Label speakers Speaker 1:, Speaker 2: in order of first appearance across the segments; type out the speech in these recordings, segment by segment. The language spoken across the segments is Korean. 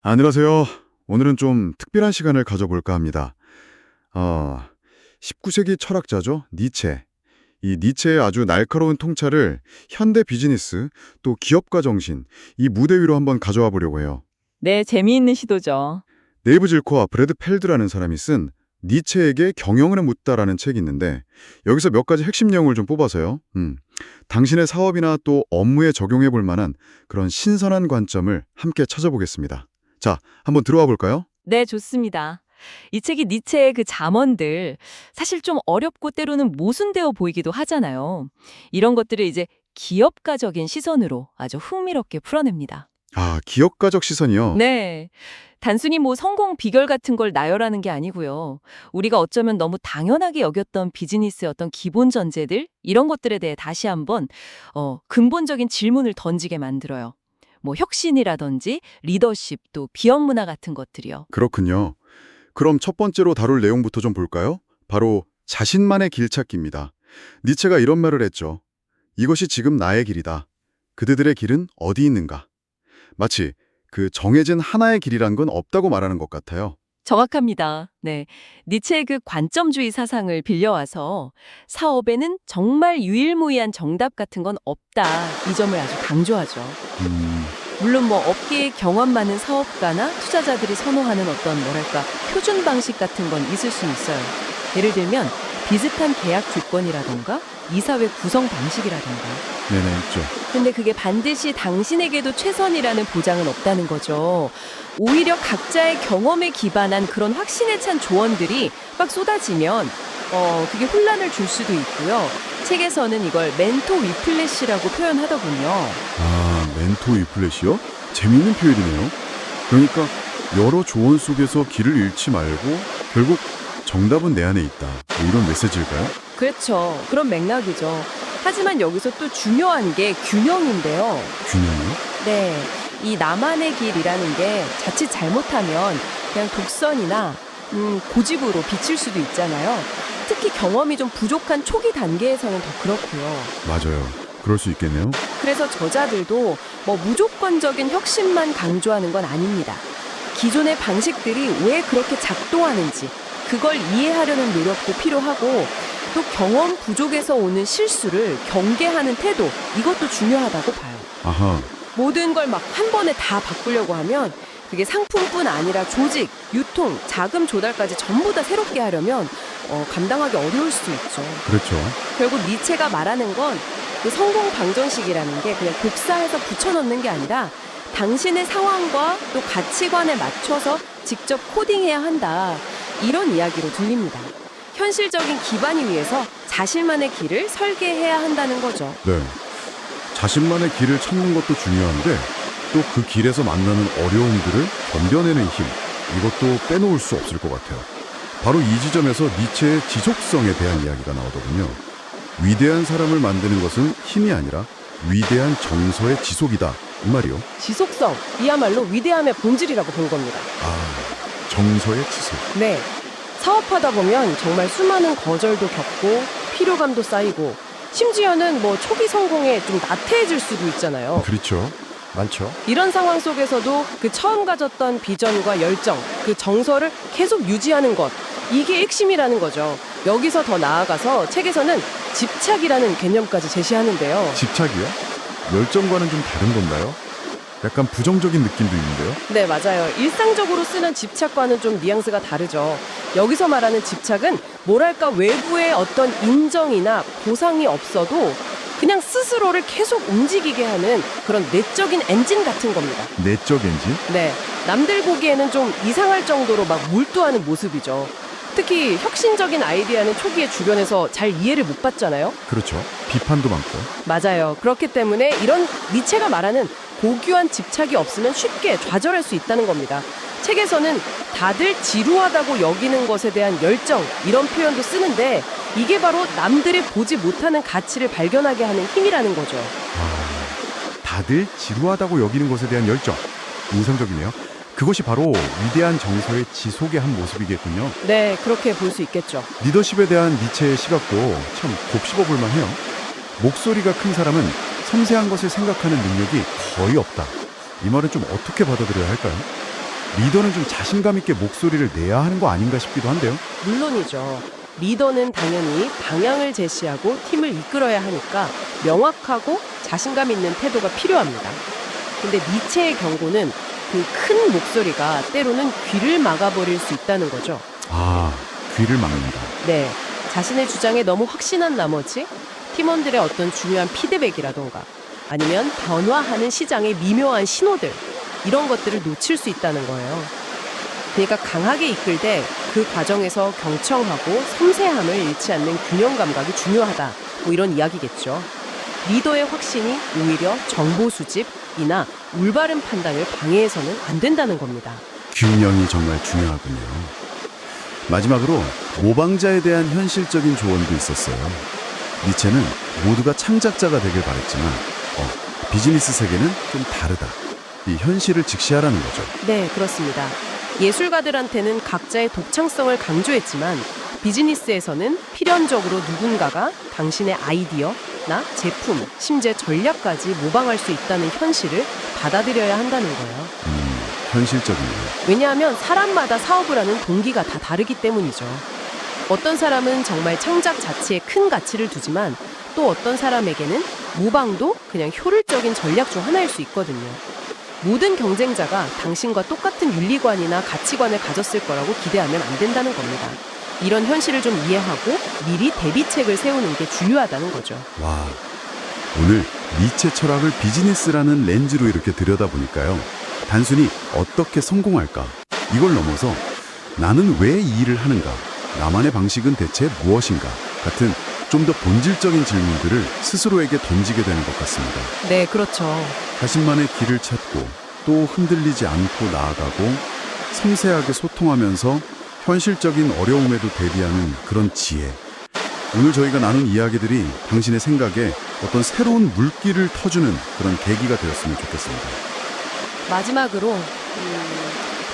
Speaker 1: 안녕하세요. 오늘은 좀 특별한 시간을 가져볼까 합니다. 19세기 철학자죠. 니체. 이 니체의 아주 날카로운 통찰을 현대 비즈니스, 또 기업가 정신, 이 무대 위로 한번 가져와 보려고 해요.
Speaker 2: 네, 재미있는 시도죠.
Speaker 1: 네이브 질코와 브래드 펠드라는 사람이 쓴 니체에게 경영을 묻다라는 책이 있는데 여기서 몇 가지 핵심 내용을 좀 뽑아서요. 당신의 사업이나 또 업무에 적용해 볼 만한 그런 신선한 관점을 함께 찾아보겠습니다. 자, 한번 들어와 볼까요?
Speaker 2: 네, 좋습니다. 이 책이 니체의 그 잠언들 사실 좀 어렵고 때로는 모순되어 보이기도 하잖아요. 이런 것들을 이제 기업가적인 시선으로 아주 흥미롭게 풀어냅니다.
Speaker 1: 기업가적 시선이요?
Speaker 2: 네. 단순히 뭐 성공 비결 같은 걸 나열하는 게 아니고요. 우리가 어쩌면 너무 당연하게 여겼던 비즈니스의 어떤 기본 전제들 이런 것들에 대해 다시 한번 근본적인 질문을 던지게 만들어요. 뭐 혁신이라든지 리더십 또 비업 문화 같은 것들이요.
Speaker 1: 그렇군요. 그럼 첫 번째로 다룰 내용부터 좀 볼까요? 바로 자신만의 길찾기입니다. 니체가 이런 말을 했죠. 이것이 지금 나의 길이다. 그대들의 길은 어디 있는가? 마치 그 정해진 하나의 길이란 건 없다고 말하는 것 같아요.
Speaker 2: 정확합니다. 네. 니체의 그 관점주의 사상을 빌려와서 사업에는 정말 유일무이한 정답 같은 건 없다. 이 점을 아주 강조하죠.
Speaker 1: 음,
Speaker 2: 물론 뭐 업계에 경험 많은 사업가나 투자자들이 선호하는 어떤 뭐랄까 표준 방식 같은 건 있을 수 있어요. 예를 들면 비슷한 계약 조건이라던가 이사회 구성 방식이라던가.
Speaker 1: 네네, 있죠.
Speaker 2: 근데 그게 반드시 당신에게도 최선이라는 보장은 없다는 거죠. 오히려 각자의 경험에 기반한 그런 확신에 찬 조언들이 막 쏟아지면 그게 혼란을 줄 수도 있고요. 책에서는 이걸 멘토 위플래시라고 표현하더군요.
Speaker 1: 멘토 위플래시요? 재미있는 표현이네요. 그러니까 여러 조언 속에서 길을 잃지 말고 결국 정답은 내 안에 있다. 뭐 이런 메시지일까요?
Speaker 2: 그렇죠. 그런 맥락이죠. 하지만 여기서 또 중요한 게 균형인데요.
Speaker 1: 균형이요?
Speaker 2: 네. 이 나만의 길이라는 게 자칫 잘못하면 그냥 독선이나 고집으로 비칠 수도 있잖아요. 특히 경험이 좀 부족한 초기 단계에서는 더 그렇고요.
Speaker 1: 맞아요. 그럴 수 있겠네요.
Speaker 2: 그래서 저자들도 뭐 무조건적인 혁신만 강조하는 건 아닙니다. 기존의 방식들이 왜 그렇게 작동하는지 그걸 이해하려는 노력도 필요하고 또 경험 부족에서 오는 실수를 경계하는 태도 이것도 중요하다고 봐요.
Speaker 1: 아하.
Speaker 2: 모든 걸 막 한 번에 다 바꾸려고 하면 그게 상품뿐 아니라 조직, 유통, 자금 조달까지 전부 다 새롭게 하려면 감당하기 어려울 수도 있죠.
Speaker 1: 그렇죠.
Speaker 2: 결국 니체가 말하는 건 그 성공 방정식이라는 게 그냥 복사해서 붙여넣는 게 아니라 당신의 상황과 또 가치관에 맞춰서 직접 코딩해야 한다. 이런 이야기로 들립니다. 현실적인 기반이 위해서 자신만의 길을 설계해야 한다는 거죠.
Speaker 1: 네. 자신만의 길을 찾는 것도 중요한데 또 그 길에서 만나는 어려움들을 견뎌내는 힘, 이것도 빼놓을 수 없을 것 같아요. 바로 이 지점에서 니체의 지속성에 대한 이야기가 나오더군요. 위대한 사람을 만드는 것은 힘이 아니라 위대한 정서의 지속이다. 이 말이요.
Speaker 2: 지속성, 이야말로 위대함의 본질이라고 본 겁니다.
Speaker 1: 정서의 지속.
Speaker 2: 네. 사업하다 보면 정말 수많은 거절도 겪고 피로감도 쌓이고 심지어는 뭐 초기 성공에 좀 나태해질 수도 있잖아요.
Speaker 1: 그렇죠. 많죠.
Speaker 2: 이런 상황 속에서도 그 처음 가졌던 비전과 열정, 그 정서를 계속 유지하는 것, 이게 핵심이라는 거죠. 여기서 더 나아가서 책에서는 집착이라는 개념까지 제시하는데요.
Speaker 1: 집착이요? 열정과는 좀 다른 건가요? 약간 부정적인 느낌도 있는데요.
Speaker 2: 네, 맞아요. 일상적으로 쓰는 집착과는 좀 뉘앙스가 다르죠. 여기서 말하는 집착은 뭐랄까 외부의 어떤 인정이나 보상이 없어도 그냥 스스로를 계속 움직이게 하는 그런 내적인 엔진 같은 겁니다.
Speaker 1: 내적 엔진?
Speaker 2: 네, 남들 보기에는 좀 이상할 정도로 막 몰두하는 모습이죠. 특히 혁신적인 아이디어는 초기에 주변에서 잘 이해를 못 받잖아요.
Speaker 1: 그렇죠. 비판도 많고.
Speaker 2: 맞아요. 그렇기 때문에 이런 니체가 말하는 고귀한 집착이 없으면 쉽게 좌절할 수 있다는 겁니다. 책에서는 다들 지루하다고 여기는 것에 대한 열정 이런 표현도 쓰는데 이게 바로 남들이 보지 못하는 가치를 발견하게 하는 힘이라는 거죠.
Speaker 1: 다들 지루하다고 여기는 것에 대한 열정. 인상적이네요. 그것이 바로 위대한 정서의 지속의 한 모습이겠군요.
Speaker 2: 네, 그렇게 볼 수 있겠죠.
Speaker 1: 리더십에 대한 니체의 시각도 참 곱씹어 볼 만해요. 목소리가 큰 사람은 섬세한 것을 생각하는 능력이 거의 없다. 이 말은 좀 어떻게 받아들여야 할까요? 리더는 좀 자신감 있게 목소리를 내야 하는 거 아닌가 싶기도 한데요.
Speaker 2: 물론이죠. 리더는 당연히 방향을 제시하고 팀을 이끌어야 하니까 명확하고 자신감 있는 태도가 필요합니다. 근데 니체의 경고는 그 큰 목소리가 때로는 귀를 막아버릴 수 있다는 거죠.
Speaker 1: 아, 귀를 막는다.
Speaker 2: 네, 자신의 주장에 너무 확신한 나머지 팀원들의 어떤 중요한 피드백이라던가 아니면 변화하는 시장의 미묘한 신호들 이런 것들을 놓칠 수 있다는 거예요. 그러니까 강하게 이끌되 그 과정에서 경청하고 섬세함을 잃지 않는 균형 감각이 중요하다. 뭐 이런 이야기겠죠. 리더의 확신이 오히려 정보 수집이나 올바른 판단을 방해해서는 안 된다는 겁니다.
Speaker 1: 균형이 정말 중요하군요. 마지막으로 모방자에 대한 현실적인 조언도 있었어요. 니체는 모두가 창작자가 되길 바랬지만 비즈니스 세계는 좀 다르다. 이 현실을 직시하라는 거죠.
Speaker 2: 네, 그렇습니다. 예술가들한테는 각자의 독창성을 강조했지만 비즈니스에서는 필연적으로 누군가가 당신의 아이디어나 제품, 심지어 전략까지 모방할 수 있다는 현실을 받아들여야 한다는 거예요.
Speaker 1: 현실적이네요.
Speaker 2: 왜냐하면 사람마다 사업을 하는 동기가 다 다르기 때문이죠. 어떤 사람은 정말 창작 자체에 큰 가치를 두지만 또 어떤 사람에게는 모방도 그냥 효율적인 전략 중 하나일 수 있거든요. 모든 경쟁자가 당신과 똑같은 윤리관이나 가치관을 가졌을 거라고 기대하면 안 된다는 겁니다. 이런 현실을 좀 이해하고 미리 대비책을 세우는 게 중요하다는 거죠.
Speaker 1: 와, 오늘 니체 철학을 비즈니스라는 렌즈로 이렇게 들여다보니까요. 단순히 어떻게 성공할까? 이걸 넘어서 나는 왜 이 일을 하는가? 나만의 방식은 대체 무엇인가? 같은 좀 더 본질적인 질문들을 스스로에게 던지게 되는 것 같습니다.
Speaker 2: 네, 그렇죠.
Speaker 1: 자신만의 길을 찾고 또 흔들리지 않고 나아가고 섬세하게 소통하면서 현실적인 어려움에도 대비하는 그런 지혜. 오늘 저희가 나눈 이야기들이 당신의 생각에 어떤 새로운 물길을 터주는 그런 계기가 되었으면 좋겠습니다.
Speaker 2: 마지막으로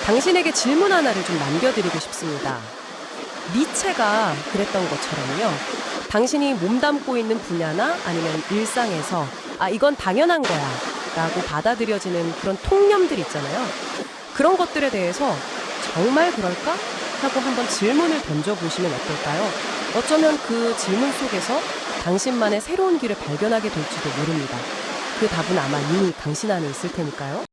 Speaker 2: 당신에게 질문 하나를 좀 남겨드리고 싶습니다. 니체가 그랬던 것처럼요. 당신이 몸담고 있는 분야나 아니면 일상에서 이건 당연한 거야 라고 받아들여지는 그런 통념들 있잖아요. 그런 것들에 대해서 정말 그럴까? 하고 한번 질문을 던져보시면 어떨까요? 어쩌면 그 질문 속에서 당신만의 새로운 길을 발견하게 될지도 모릅니다. 그 답은 아마 이미 당신 안에 있을 테니까요.